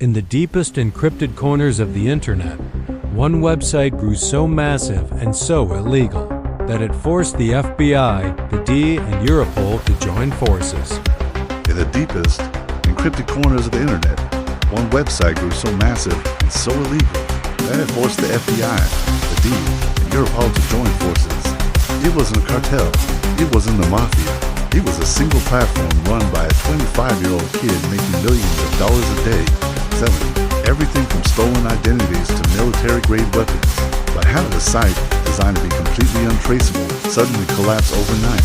In the deepest encrypted corners of the internet, one website grew so massive and so illegal that it forced the FBI, the D, and Europol to join forces. In the deepest encrypted corners of the internet, one website grew so massive and so illegal that it forced the FBI, the D, and Europol to join forces. It wasn't a cartel. It wasn't the mafia. It was a single platform run by a 25-year-old kid making millions of dollars a day, selling everything from stolen identities to military-grade weapons. But how did a site designed to be completely untraceable suddenly collapse overnight?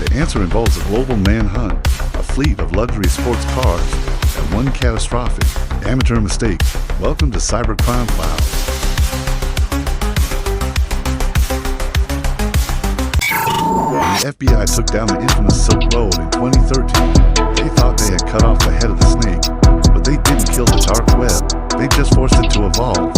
The answer involves a global manhunt, a fleet of luxury sports cars, and one catastrophic amateur mistake. Welcome to Cybercrime Files. When the FBI took down the infamous Silk Road in 2013, they thought they had cut off the head of the snake, but they didn't kill the dark web. They just forced it to evolve.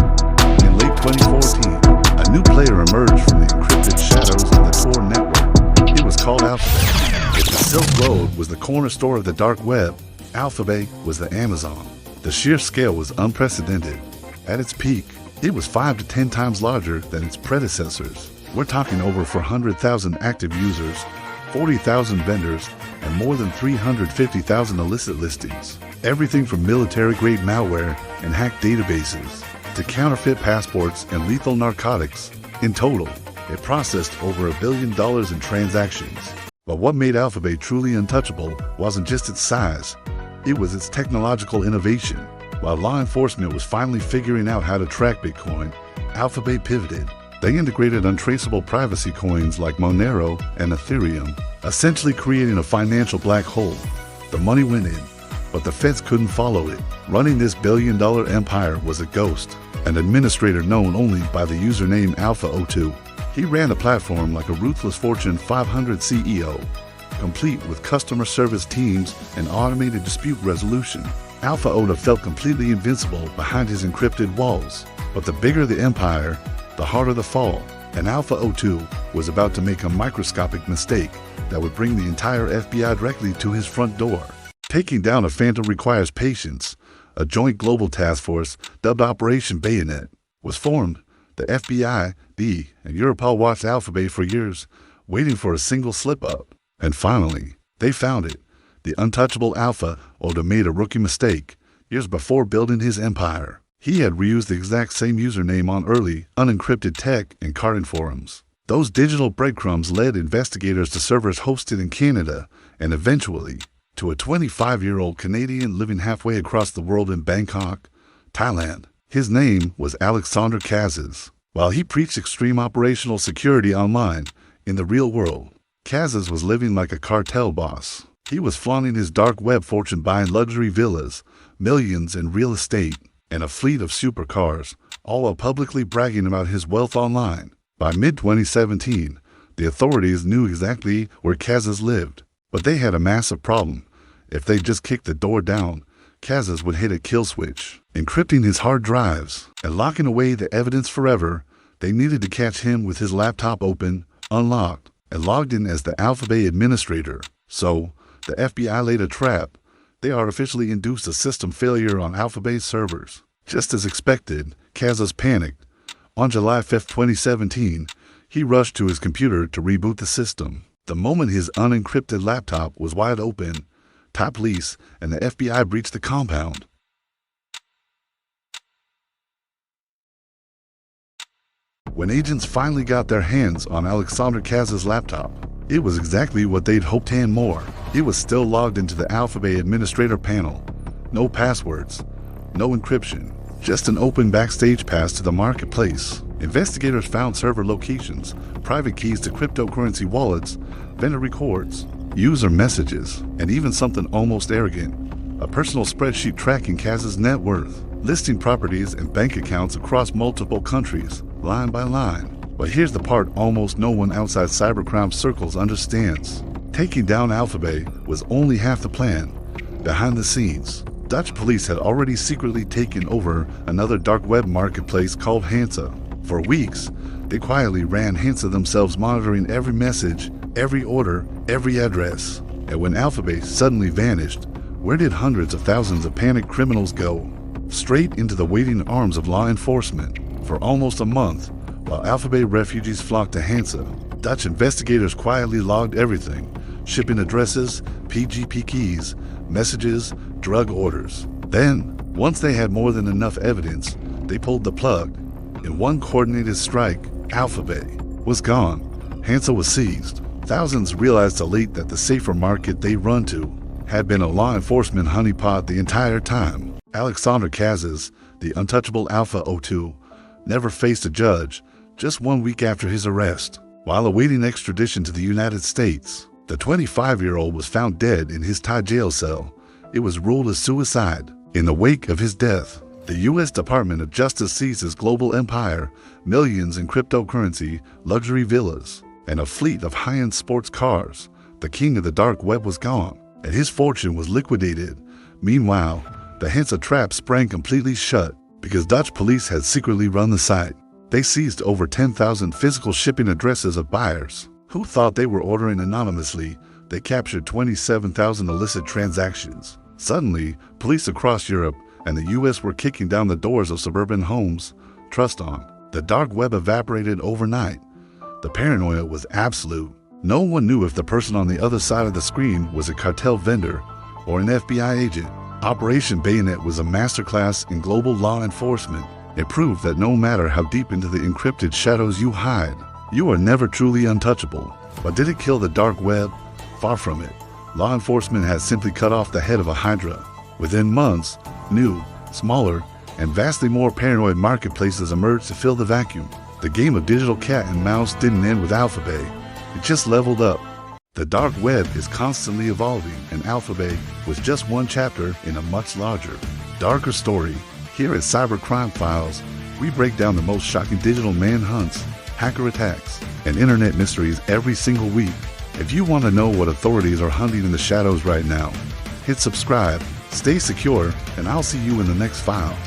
In late 2014, a new player emerged from the encrypted shadows of the Tor network. It was called AlphaBay. If the Silk Road was the corner store of the dark web, AlphaBay was the Amazon. The sheer scale was unprecedented. At its peak, it was 5 to 10 times larger than its predecessors. We're talking over 400,000 active users, 40,000 vendors, and more than 350,000 illicit listings. Everything from military-grade malware and hacked databases to counterfeit passports and lethal narcotics. In total, it processed over $1 billion in transactions. But what made AlphaBay truly untouchable wasn't just its size, it was its technological innovation. While law enforcement was finally figuring out how to track Bitcoin, AlphaBay pivoted. They integrated untraceable privacy coins like Monero and Ethereum, essentially creating a financial black hole. The money went in, but the feds couldn't follow it. Running this billion-dollar empire was a ghost, an administrator known only by the username Alpha02. He ran the platform like a ruthless Fortune 500 CEO, complete with customer service teams and automated dispute resolution. Alpha02 felt completely invincible behind his encrypted walls, but the bigger the empire, the harder the fall, and AlphaO2 was about to make a microscopic mistake that would bring the entire FBI directly to his front door. Taking down a phantom requires patience. A joint global task force, dubbed Operation Bayonet, was formed. The FBI, D, and Europol watched AlphaBay for years, waiting for a single slip-up. And finally, they found it. The untouchable AlphaO2 made a rookie mistake years before building his empire. He had reused the exact same username on early, unencrypted tech and carding forums. Those digital breadcrumbs led investigators to servers hosted in Canada and eventually to a 25-year-old Canadian living halfway across the world in Bangkok, Thailand. His name was Alexandre Cazes. While he preached extreme operational security online, in the real world, Cazes was living like a cartel boss. He was flaunting his dark web fortune buying luxury villas, millions in real estate, and a fleet of supercars, all while publicly bragging about his wealth online. By mid-2017, the authorities knew exactly where Cazes lived, but they had a massive problem. If they just kicked the door down, Cazes would hit a kill switch. Encrypting his hard drives and locking away the evidence forever, they needed to catch him with his laptop open, unlocked, and logged in as the AlphaBay administrator. So, the FBI laid a trap. They artificially induced a system failure on AlphaBay's servers. Just as expected, Cazes panicked. On July 5, 2017, he rushed to his computer to reboot the system. The moment his unencrypted laptop was wide open, Thai police and the FBI breached the compound. When agents finally got their hands on Alexandre Cazes' laptop, it was exactly what they'd hoped and more. It was still logged into the AlphaBay administrator panel. No passwords, no encryption, just an open backstage pass to the marketplace. Investigators found server locations, private keys to cryptocurrency wallets, vendor records, user messages, and even something almost arrogant, a personal spreadsheet tracking Cazes' net worth, listing properties and bank accounts across multiple countries, line by line. But here's the part almost no one outside cybercrime circles understands. Taking down AlphaBay was only half the plan. Behind the scenes, Dutch police had already secretly taken over another dark web marketplace called Hansa. For weeks, they quietly ran Hansa themselves, monitoring every message, every order, every address. And when AlphaBay suddenly vanished, where did hundreds of thousands of panicked criminals go? straight into the waiting arms of law enforcement. For almost a month, while AlphaBay refugees flocked to Hansa, Dutch investigators quietly logged everything: shipping addresses, PGP keys, messages, drug orders. Then, once they had more than enough evidence, they pulled the plug. In one coordinated strike, AlphaBay was gone. Hansa was seized. Thousands realized too late that the safer market they run to had been a law enforcement honeypot the entire time. Alexandre Cazes, the untouchable Alpha 02, never faced a judge. Just 1 week after his arrest, while awaiting extradition to the United States, the 25-year-old was found dead in his Thai jail cell. It was ruled a suicide. In the wake of his death, the U.S. Department of Justice seized his global empire, millions in cryptocurrency, luxury villas, and a fleet of high-end sports cars. The king of the dark web was gone, and his fortune was liquidated. Meanwhile, the Hansa trap sprang completely shut because Dutch police had secretly run the site. They seized over 10,000 physical shipping addresses of buyers who thought they were ordering anonymously. They captured 27,000 illicit transactions. Suddenly, police across Europe and the US were kicking down the doors of suburban homes. Trust on. The dark web evaporated overnight. The paranoia was absolute. No one knew if the person on the other side of the screen was a cartel vendor or an FBI agent. Operation Bayonet was a masterclass in global law enforcement. It proved that no matter how deep into the encrypted shadows you hide, you are never truly untouchable. But did it kill the dark web? Far from it. Law enforcement has simply cut off the head of a hydra. Within months, new, smaller, and vastly more paranoid marketplaces emerged to fill the vacuum. The game of digital cat and mouse didn't end with AlphaBay. It just leveled up. The dark web is constantly evolving, and AlphaBay was just one chapter in a much larger, darker story. Here at Cybercrime Files, we break down the most shocking digital manhunts, hacker attacks, and internet mysteries every single week. If you want to know what authorities are hunting in the shadows right now, hit subscribe, stay secure, and I'll see you in the next file.